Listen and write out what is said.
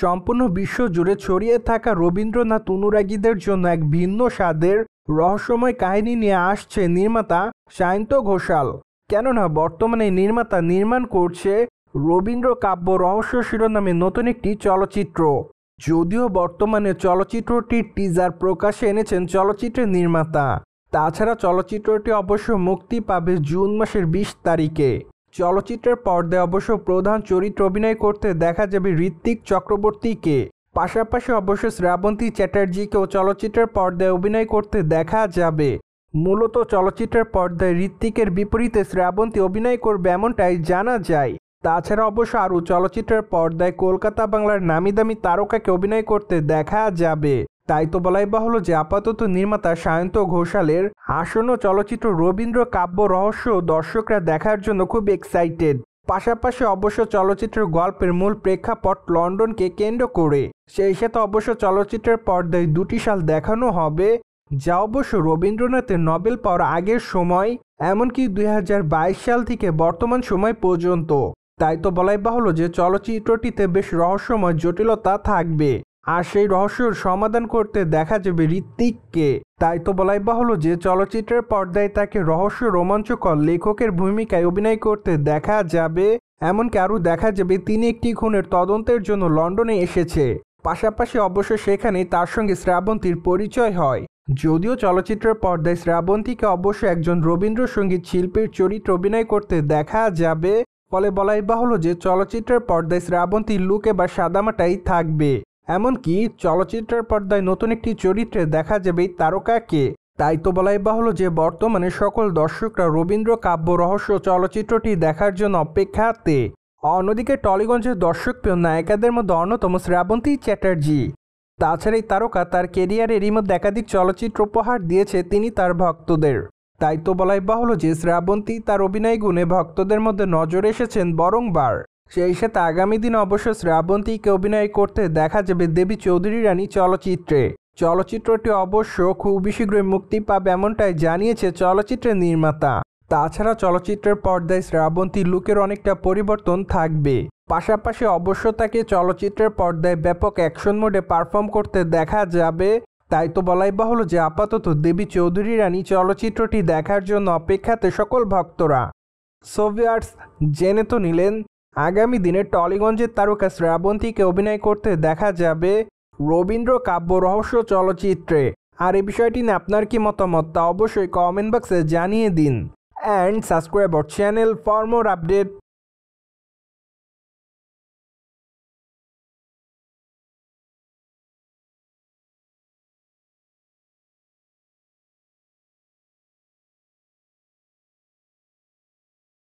সম্পূর্ণ বিশ্ব জুড়ে ছড়িয়ে থাকা রবীন্দ্রনাথ অনুরাগীদের জন্য এক ভিন্ন স্বাদের রহস্যময় কাহিনী নিয়ে আসছে নির্মাতা সায়ন্ত ঘোষাল। কেননা বর্তমানে নির্মাতা নির্মাণ করছে রবীন্দ্র কাব্য রহস্য শিরোনামে নতুন একটি চলচ্চিত্র। যদিও বর্তমানে চলচ্চিত্রটির টিজার প্রকাশে এনেছেন চলচ্চিত্রের নির্মাতা। তাছাড়া চলচ্চিত্রটি অবশ্য মুক্তি পাবে জুন মাসের 20 তারিখে। চলচ্চিত্রের পর্দায় অবশ্য প্রধান চরিত্রে অভিনয় করতে দেখা যাবে ঋত্বিক চক্রবর্তীকে। পাশাপাশি অবশ্য শ্রাবন্তী চ্যাটার্জিকেও চলচ্চিত্রের পর্দায় অভিনয় করতে দেখা যাবে। মূলত চলচ্চিত্রের পর্দায় ঋত্বিকের বিপরীতে শ্রাবন্তী অভিনয় করবে এমনটাই জানা যায়। তাছাড়া অবশ্য আরও চলচ্চিত্রের পর্দায় কলকাতা বাংলার নামিদামি তারকাকে অভিনয় করতে দেখা যাবে। তাই তো বলাই বাহুল্য যে আপাতত নির্মাতা সায়ন্ত ঘোষালের আসন্ন চলচ্চিত্র রবীন্দ্র কাব্য রহস্য দর্শকরা দেখার জন্য খুব এক্সাইটেড। পাশাপাশি অবশ্য চলচ্চিত্রের গল্পের মূল প্রেক্ষাপট লন্ডনকে কেন্দ্র করে। সেই সাথে অবশ্য চলচ্চিত্রের পর্দায় 2টি সাল দেখানো হবে, যা অবশ্য রবীন্দ্রনাথের নোবেল পাওয়ার আগের সময়, এমনকি 2022 সাল থেকে বর্তমান সময় পর্যন্ত। তাই তো বলাই বাহুল্য যে চলচ্চিত্রটিতে বেশ রহস্যময় জটিলতা থাকবে, আর সেই রহস্যের সমাধান করতে দেখা যাবে ঋত্বিককে। তাই তো বলাই বাহুল্য যে চলচ্চিত্রের পর্দায় তাকে রহস্য রোমাঞ্চকর লেখকের ভূমিকায় অভিনয় করতে দেখা যাবে। এমনকি আরও দেখা যাবে তিনি একটি খুনের তদন্তের জন্য লন্ডনে এসেছে। পাশাপাশি অবশ্য সেখানে তার সঙ্গে শ্রাবন্তীর পরিচয় হয়। যদিও চলচ্চিত্রের পর্দায় শ্রাবন্তীকে অবশ্য একজন রবীন্দ্রসঙ্গীত শিল্পীর চরিত্রে অভিনয় করতে দেখা যাবে। ফলে বলাই বাহুল্য যে চলচ্চিত্রের পর্দায় শ্রাবন্তীর লুক এবার সাদামাটাই থাকবে। এমনকি চলচ্চিত্রের পর্দায় নতুন একটি চরিত্রে দেখা যাবে তারকাকে। তাই তো বলাই বাহুল্য যে বর্তমানে সকল দর্শকরা রবীন্দ্র কাব্য রহস্য চলচ্চিত্রটি দেখার জন্য অপেক্ষাতে। অন্যদিকে টলিগঞ্জের দর্শকপ্রিয় নায়িকাদের মধ্যে অন্যতম শ্রাবন্তী চ্যাটার্জি। তাছাড়া এই তারকা তার কেরিয়ারের মধ্যে একাধিক চলচ্চিত্র উপহার দিয়েছে তিনি তার ভক্তদের। তাই তো বলাই বাহুল্য যে শ্রাবন্তী তার অভিনয় গুণে ভক্তদের মধ্যে নজরে এসেছেন বারংবার। সেই সাথে আগামী দিনে অবশ্য শ্রাবন্তীকে অভিনয় করতে দেখা যাবে দেবী চৌধুরী রানী চলচ্চিত্রে। চলচ্চিত্রটি অবশ্য খুবই শীঘ্রই মুক্তি পাবে এমনটাই জানিয়েছে চলচ্চিত্রের নির্মাতা। তাছাড়া চলচ্চিত্রের পর্দায় শ্রাবন্তীর লুকের অনেকটা পরিবর্তন থাকবে। পাশাপাশি অবশ্য তাকে চলচ্চিত্রের পর্দায় ব্যাপক অ্যাকশন মোডে পারফর্ম করতে দেখা যাবে। তাই তো বলাই বাহুল্য যে আপাতত দেবী চৌধুরী রানী চলচ্চিত্রটি দেখার জন্য অপেক্ষাতে সকল ভক্তরা। সো ভিউয়ার্স, জেনে তো নিলেন আগামী দিনে টলিগঞ্জের তারকা শ্রাবন্তীকে অভিনয় করতে দেখা যাবে রবীন্দ্র কাব্য রহস্য চলচ্চিত্রে। আর এই বিষয়টি নিয়ে আপনার কি মতামত তা অবশ্যই কমেন্ট বক্সে জানিয়ে দিন। And subscribe our channel for more update.